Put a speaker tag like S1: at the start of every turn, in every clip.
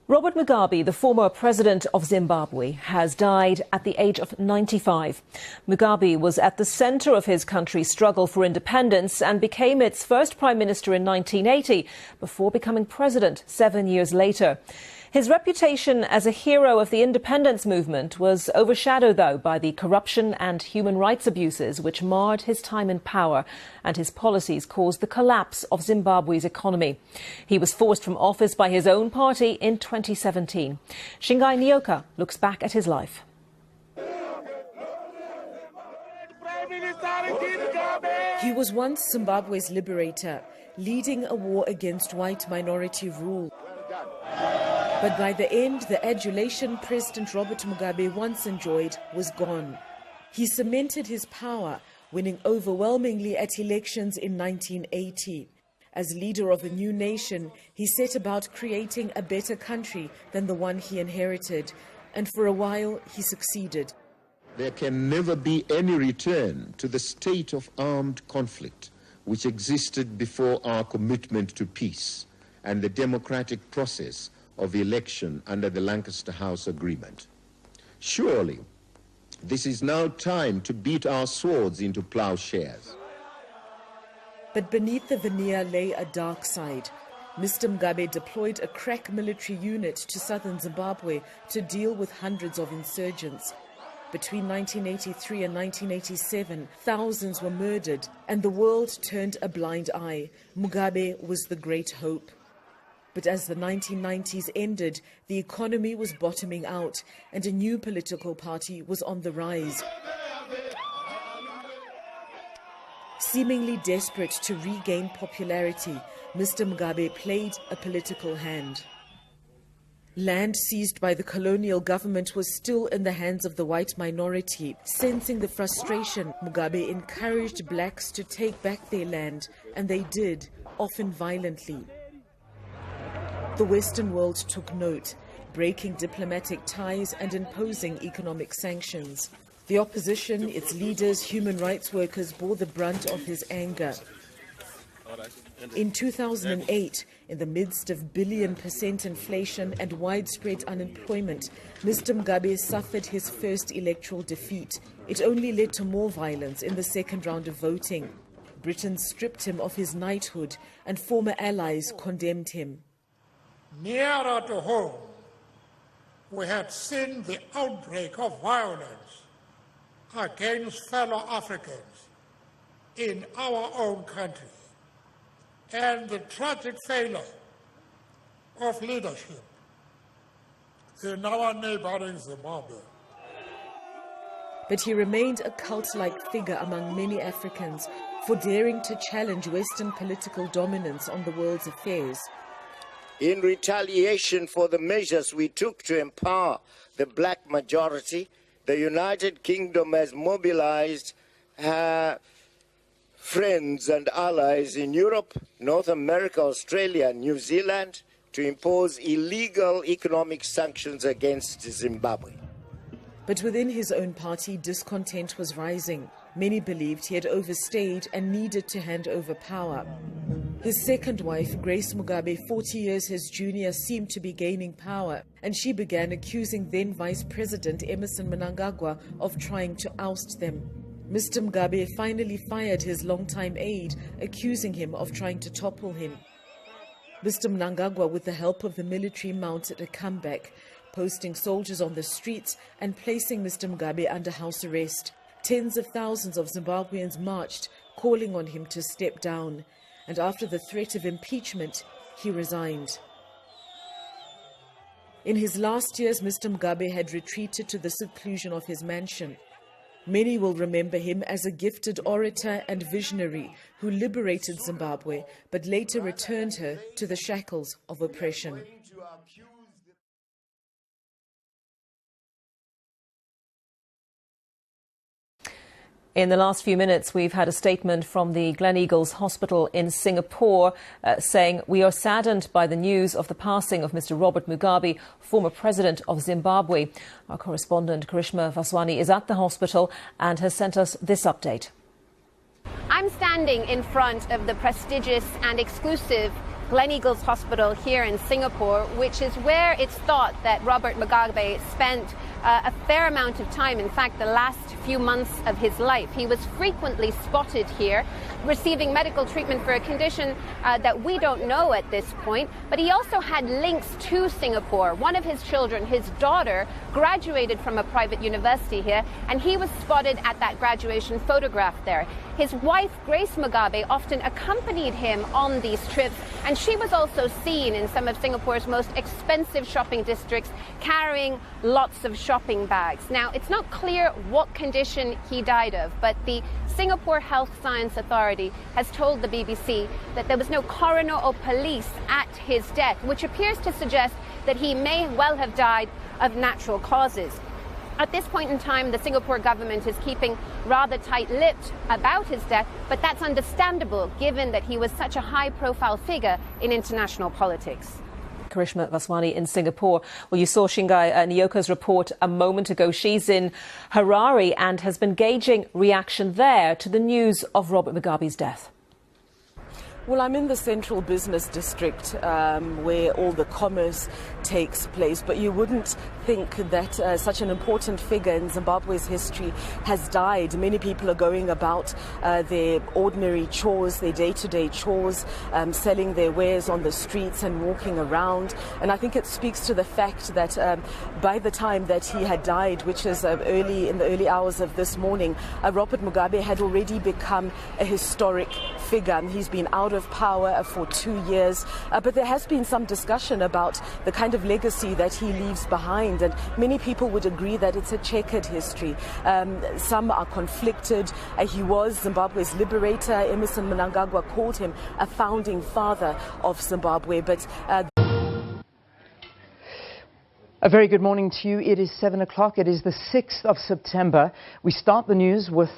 S1: Robert Mugabe, the former president of Zimbabwe, has died at the age of 95. Mugabe was at the centre of his country's struggle for independence and became its first prime minister in 1980, before becoming president 7 years later. His reputation as a hero of the independence movement was overshadowed, though, by the corruption and human rights abuses which marred his time in power, and his policies caused the collapse of Zimbabwe's economy. He was forced from office by his own party in 2017. Shingai Nyoka looks back at his life.
S2: He was once Zimbabwe's liberator, leading a war against white minority rule. But by the end, the adulation President Robert Mugabe once enjoyed was gone. He cemented his power, winning overwhelmingly at elections in 1980. As leader of a new nation, he set about creating a better country than the one he inherited. And for a while, he succeeded.
S3: There can never be any return to the state of armed conflict which existed before our commitment to peace and the democratic process of election under the Lancaster House Agreement. Surely, this is now time to beat our swords into plowshares.
S2: But beneath the veneer lay a dark side. Mr. Mugabe deployed a crack military unit to southern Zimbabwe to deal with hundreds of insurgents. Between 1983 and 1987, thousands were murdered, and the world turned a blind eye. Mugabe was the great hope. But as the 1990s ended, the economy was bottoming out and a new political party was on the rise. Seemingly desperate to regain popularity, Mr. Mugabe played a political hand. Land seized by the colonial government was still in the hands of the white minority. Sensing the frustration, Mugabe encouraged blacks to take back their land, and they did, often violently. The Western world took note, breaking diplomatic ties and imposing economic sanctions. The opposition, its leaders, human rights workers bore the brunt of his anger. In 2008, in the midst of billion% inflation and widespread unemployment, Mr. Mugabe suffered his first electoral defeat. It only led to more violence in the second round of voting. Britain stripped him of his knighthood, and former allies condemned him.
S4: Nearer to home, we had seen the outbreak of violence against fellow Africans in our own country, and the tragic failure of leadership in our neighboring Zimbabwe.
S2: But he remained a cult-like figure among many Africans for daring to challenge Western political dominance on the world's affairs.
S5: In retaliation for the measures we took to empower the black majority, the United Kingdom has mobilized her friends and allies in Europe, North America, Australia, and New Zealand to impose illegal economic sanctions against Zimbabwe.
S2: But within his own party, discontent was rising. Many believed he had overstayed and needed to hand over power. His second wife, Grace Mugabe, 40 years his junior, seemed to be gaining power, and she began accusing then Vice President Emmerson Mnangagwa of trying to oust them. Mr. Mugabe finally fired his longtime aide, accusing him of trying to topple him. Mr. Mnangagwa, with the help of the military, mounted a comeback, posting soldiers on the streets and placing Mr. Mugabe under house arrest. Tens of thousands of Zimbabweans marched, calling on him to step down. And after the threat of impeachment, he resigned. In his last years, Mr. Mugabe had retreated to the seclusion of his mansion. Many will remember him as a gifted orator and visionary who liberated Zimbabwe, but later returned her to the shackles of oppression.
S1: In the last few minutes, we've had a statement from the Gleneagles Hospital in Singapore saying, "We are saddened by the news of the passing of Mr. Robert Mugabe, former president of Zimbabwe." Our correspondent Karishma Vaswani is at the hospital and has sent us this update.
S6: I'm standing in front of the prestigious and exclusive Gleneagles Hospital here in Singapore, which is where it's thought that Robert Mugabe spent a fair amount of time, in fact, the last few months of his life. He was frequently spotted here receiving medical treatment for a condition that we don't know at this point, but he also had links to Singapore. One of his children, his daughter, graduated from a private university here, and he was spotted at that graduation photograph there. His wife, Grace Mugabe, often accompanied him on these trips, and she was also seen in some of Singapore's most expensive shopping districts carrying lots of shopping bags. Now, it's not clear what condition he died of, but the Singapore Health Science Authority has told the BBC that there was no coroner or police at his death, which appears to suggest that he may well have died of natural causes. At this point in time, the Singapore government is keeping rather tight-lipped about his death, but that's understandable given that he was such a high-profile figure in international politics.
S1: Karishma Vaswani in Singapore. Well, you saw Shingai Nyoko's report a moment ago. She's in Harare and has been gauging reaction there to the news of Robert Mugabe's death.
S2: Well, I'm in the central business district where all the commerce takes place, but you wouldn't think that such an important figure in Zimbabwe's history has died. Many people are going about their ordinary chores, their day-to-day chores, selling their wares on the streets and walking around. And I think it speaks to the fact that by the time that he had died, which is in the early hours of this morning, Robert Mugabe had already become a historic figure. He's been out of power for 2 years, but there has been some discussion about the kind of legacy that he leaves behind, and many people would agree that it's a checkered history. Some are conflicted. He was Zimbabwe's liberator. Emerson Mnangagwa called him a founding father of Zimbabwe, but
S7: a very good morning to you. It is 7 o'clock. It is the 6th of September. We start the news with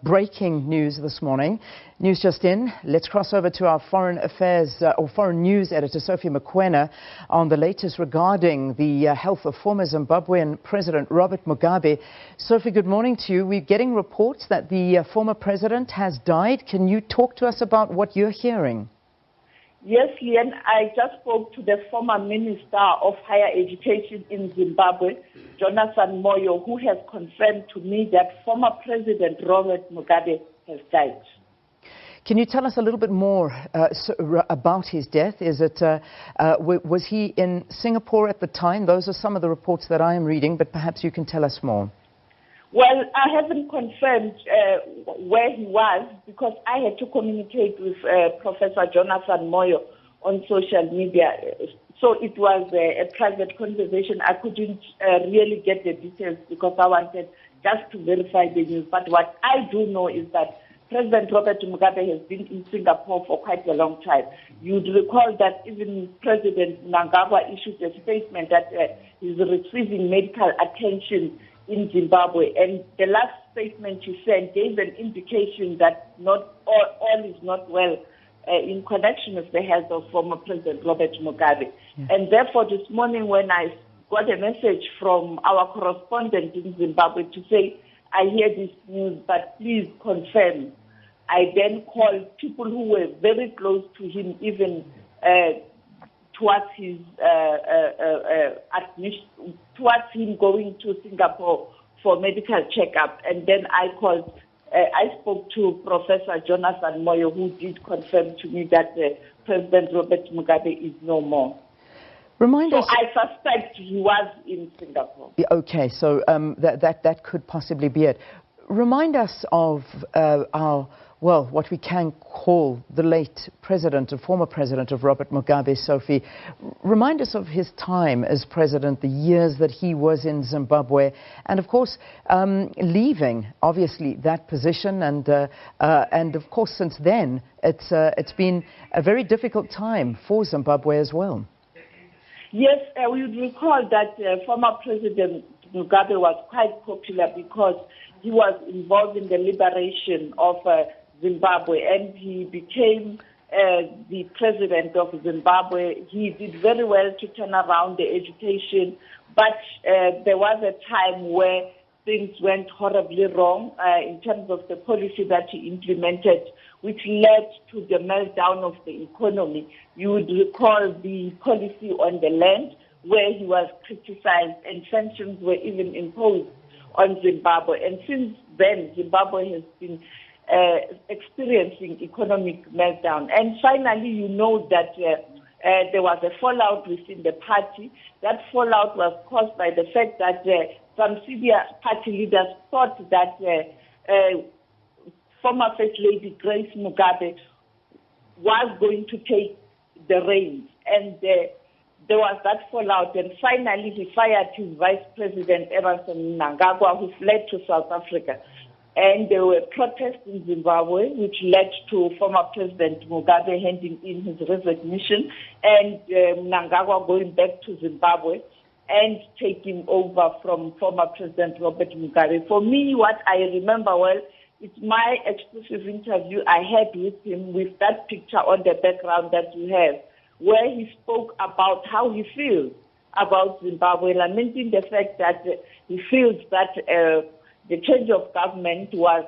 S7: breaking news this morning. News just in. Let's cross over to our foreign affairs or foreign news editor, Sophie Mokoena, on the latest regarding the health of former Zimbabwean President Robert Mugabe. Sophie, good morning to you. We're getting reports that the former president has died. Can you talk to us about what you're hearing?
S8: Yes, Lian, I just spoke to the former Minister of Higher Education in Zimbabwe, Jonathan Moyo, who has confirmed to me that former President Robert Mugabe has died.
S7: Can you tell us a little bit more about his death? Was he in Singapore at the time? Those are some of the reports that I am reading, but perhaps you can tell us more.
S8: Well, I haven't confirmed where he was because I had to communicate with Professor Jonathan Moyo on social media. So it was a private conversation. I couldn't really get the details because I wanted just to verify the news. But what I do know is that President Robert Mugabe has been in Singapore for quite a long time. You'd recall that even President Mnangagwa issued a statement that he's receiving medical attention in Zimbabwe, and the last statement he sent gave an indication that not all is not well in connection with the health of former President Robert Mugabe. Yeah. And therefore, this morning when I got a message from our correspondent in Zimbabwe to say, I hear this news, but please confirm. I then called people who were very close to him, even towards his admission, towards him going to Singapore for medical checkup. And then I spoke to Professor Jonathan Moyo, who did confirm to me that President Robert Mugabe is no more.
S7: Remind us.
S8: I suspect he was in Singapore.
S7: Okay, so that could possibly be it. Remind us of what we can call the late president, or former president of Robert Mugabe, Sophie. Remind us of his time as president, the years that he was in Zimbabwe, and of course, leaving, obviously, that position, and of course, since then, it's been a very difficult time for Zimbabwe as well.
S8: Yes, we recall that former President Mugabe was quite popular because he was involved in the liberation of Zimbabwe, and he became the president of Zimbabwe. He did very well to turn around the education, but there was a time where things went horribly wrong in terms of the policy that he implemented which led to the meltdown of the economy. You would recall the policy on the land, where he was criticized and sanctions were even imposed on Zimbabwe. And since then, Zimbabwe has been experiencing economic meltdown. And finally, you know that there was a fallout within the party. That fallout was caused by the fact that some senior party leaders thought that former First Lady Grace Mugabe was going to take the reins. And there was that fallout. And finally, he fired his Vice President, Emerson Mnangagwa, who fled to South Africa. And there were protests in Zimbabwe, which led to former President Mugabe handing in his resignation and Mnangagwa going back to Zimbabwe and taking over from former President Robert Mugabe. For me, what I remember well, it's my exclusive interview I had with him with that picture on the background that you have, where he spoke about how he feels about Zimbabwe, lamenting the fact that he feels that the change of government was